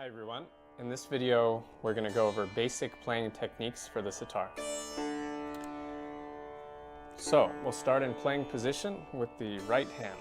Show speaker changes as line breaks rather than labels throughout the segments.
Hi everyone. In this video, we're going to go over basic playing techniques for the sitar. So, we'll start in playing position with the right hand.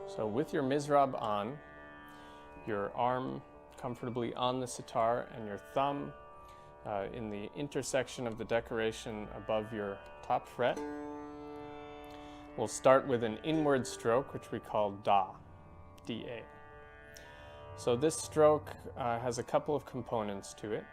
So with your mizrab on, your arm comfortably on the sitar and your thumb in the intersection of the decoration above your top fret. We'll start with an inward stroke, which we call da, D-A. So this stroke has a couple of components to it.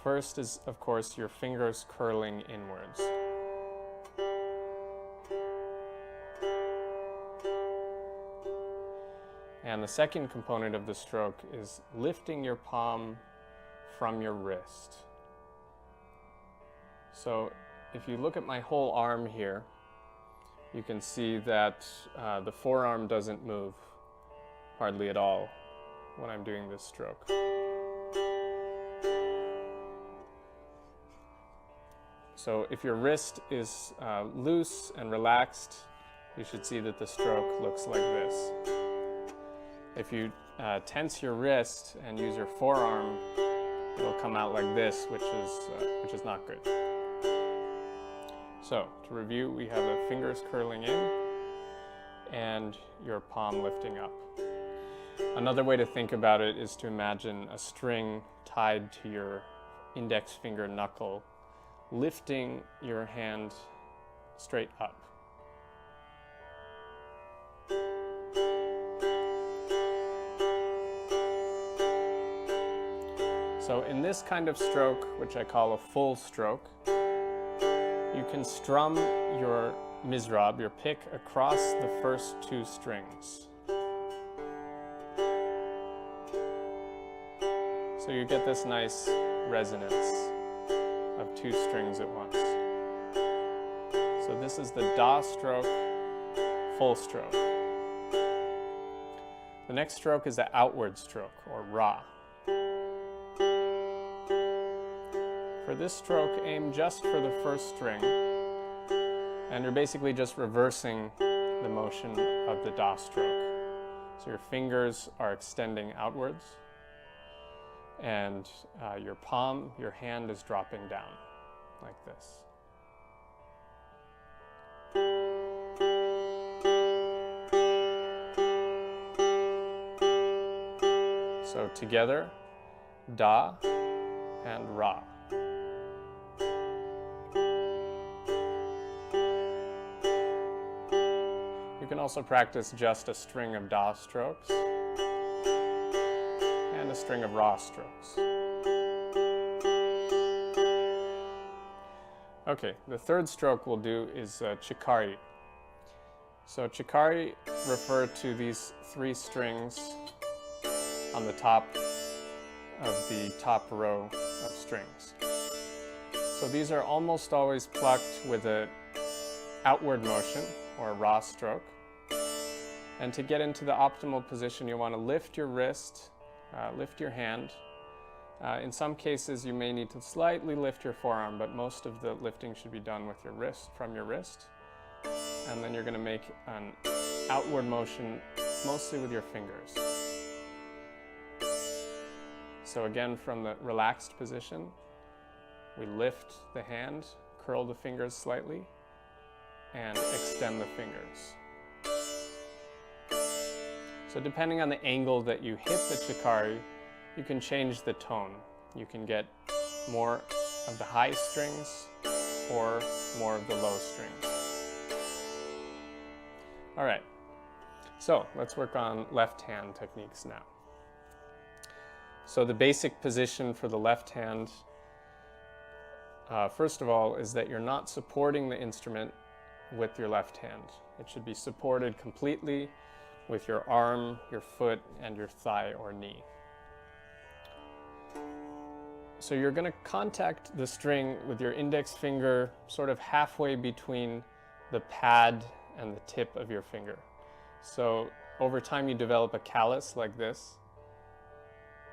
First is, of course, your fingers curling inwards. And the second component of the stroke is lifting your palm from your wrist. So if you look at my whole arm here, you can see that the forearm doesn't move hardly at all when I'm doing this stroke. So if your wrist is loose and relaxed, you should see that the stroke looks like this. If you tense your wrist and use your forearm, it'll come out like this, which is not good. So to review, we have the fingers curling in and your palm lifting up. Another way to think about it is to imagine a string tied to your index finger knuckle, lifting your hand straight up. So in this kind of stroke, which I call a full stroke, you can strum your mizrab, your pick, across the first two strings. So you get this nice resonance of two strings at once. So this is the da stroke, full stroke. The next stroke is the outward stroke, or ra. For this stroke, aim just for the first string, and you're basically just reversing the motion of the da stroke. So your fingers are extending outwards, and your palm, your hand, is dropping down like this. So together, da and ra. You can also practice just a string of da strokes and a string of ra strokes. Okay, the third stroke we'll do is Chikari. So Chikari refer to these three strings on the top of the top row of strings. So these are almost always plucked with an outward motion, or a ra stroke. And to get into the optimal position, you want to lift your wrist, lift your hand. In some cases, you may need to slightly lift your forearm, but most of the lifting should be done with your wrist, from your wrist. And then you're going to make an outward motion, mostly with your fingers. So again, from the relaxed position, we lift the hand, curl the fingers slightly, and extend the fingers. So depending on the angle that you hit the Chikari, you can change the tone. You can get more of the high strings or more of the low strings. All right, so let's work on left hand techniques now. So the basic position for the left hand, first of all, is that you're not supporting the instrument with your left hand. It should be supported completely with your arm, your foot, and your thigh or knee. So you're going to contact the string with your index finger sort of halfway between the pad and the tip of your finger. So over time you develop a callus like this,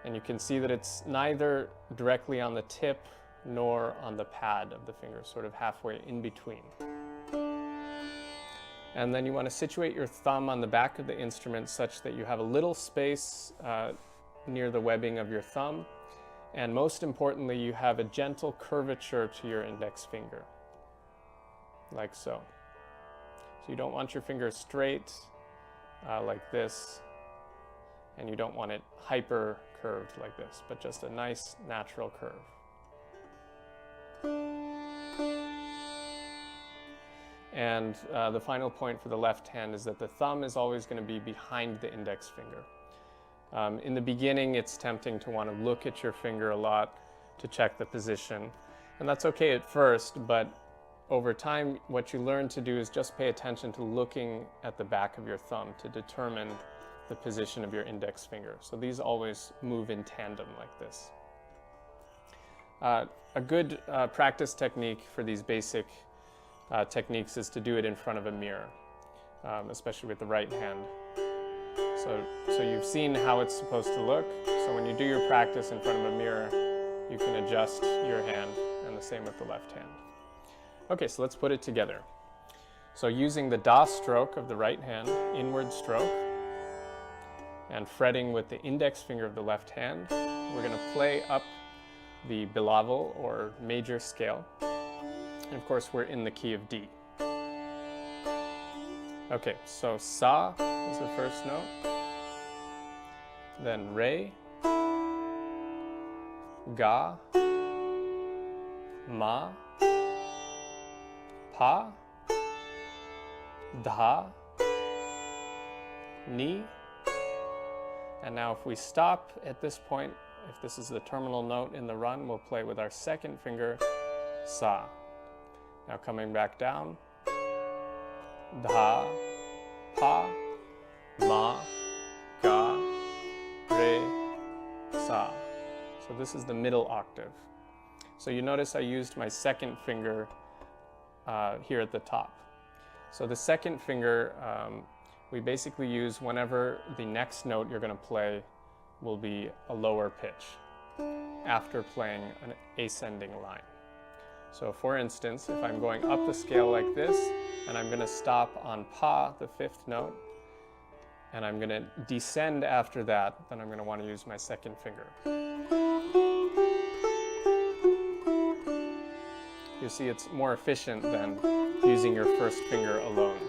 and you can see that it's neither directly on the tip nor on the pad of the finger, sort of halfway in between. And then you want to situate your thumb on the back of the instrument such that you have a little space near the webbing of your thumb. And most importantly, you have a gentle curvature to your index finger, like so. So you don't want your finger straight like this, and you don't want it hyper curved like this, but just a nice natural curve. And the final point for the left hand is that the thumb is always going to be behind the index finger. In the beginning, it's tempting to want to look at your finger a lot to check the position. And that's okay at first, but over time, what you learn to do is just pay attention to looking at the back of your thumb to determine the position of your index finger. So these always move in tandem like this. A good practice technique for these basic techniques is to do it in front of a mirror, especially with the right hand. So you've seen how it's supposed to look. So when you do your practice in front of a mirror, you can adjust your hand, and the same with the left hand. Okay, so let's put it together. So using the Da stroke of the right hand, inward stroke, and fretting with the index finger of the left hand, we're going to play up the Bilawal, or major scale. And of course, we're in the key of D. Okay, so Sa is the first note, then Re, Ga, Ma, Pa, Dha, Ni. And now if we stop at this point, if this is the terminal note in the run, we'll play with our second finger, Sa. Now coming back down, Dha, Pa, Ma, Ga, Re, Sa. So this is the middle octave. So you notice I used my second finger here at the top. So the second finger we basically use whenever the next note you're going to play will be a lower pitch after playing an ascending line. So for instance, if I'm going up the scale like this, and I'm going to stop on Pa, the fifth note, and I'm going to descend after that, then I'm going to want to use my second finger. You see, it's more efficient than using your first finger alone.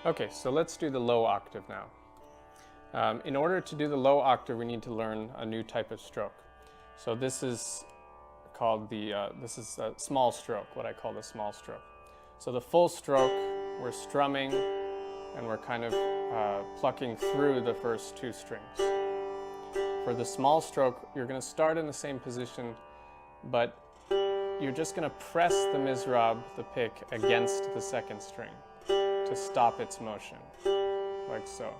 Okay, so let's do the low octave now. In order to do the low octave, we need to learn a new type of stroke. So this is called this is a small stroke, what I call the small stroke. So the full stroke, we're strumming and we're kind of plucking through the first two strings. For the small stroke, you're going to start in the same position, but you're just going to press the mizrab, the pick, against the second string to stop its motion, like so.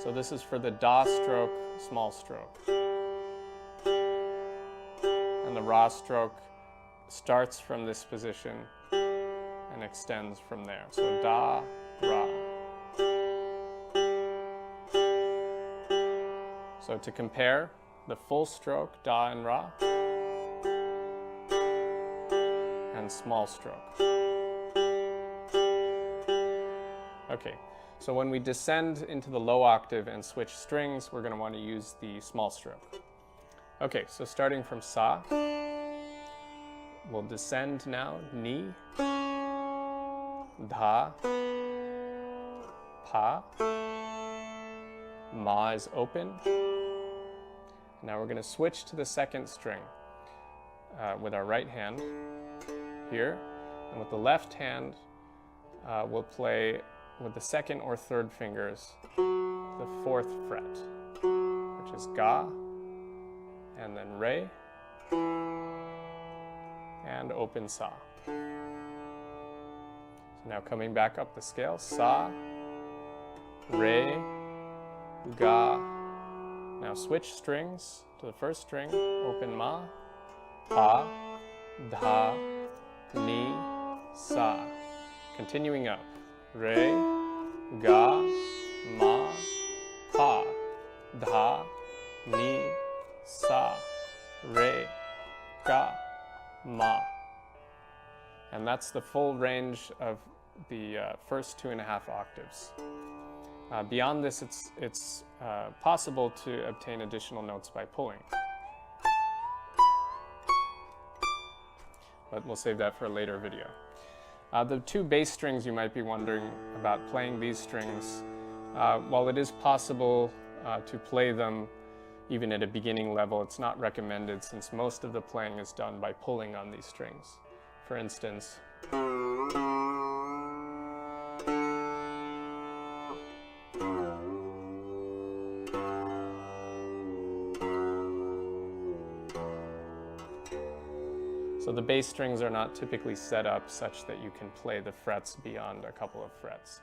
So this is for the Da stroke, small stroke. And the Ra stroke starts from this position and extends from there. So Da, Ra. So to compare, the full stroke, Da and Ra, and small stroke. Okay. So when we descend into the low octave and switch strings, we're going to want to use the small stroke. Okay, so starting from Sa, we'll descend now, Ni, Dha, Pa, Ma is open. Now we're going to switch to the second string with our right hand here, and with the left hand we'll play with the second or third fingers the fourth fret, which is Ga, and then Re, and open Sa. So now coming back up the scale, Sa, Re, Ga. Now switch strings to the first string, open Ma, Pa, Dha, Ni, Sa. Continuing up, Re, Ga, Ma, Pa, Dha, Ni, Sa, Re, And that's the full range of the first 2.5 octaves. Beyond this, it's possible to obtain additional notes by pulling. But we'll save that for a later video. The two bass strings, you might be wondering about playing these strings. While it is possible to play them even at a beginning level, it's not recommended since most of the playing is done by pulling on these strings. For instance, so the bass strings are not typically set up such that you can play the frets beyond a couple of frets.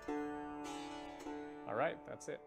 All right, that's it.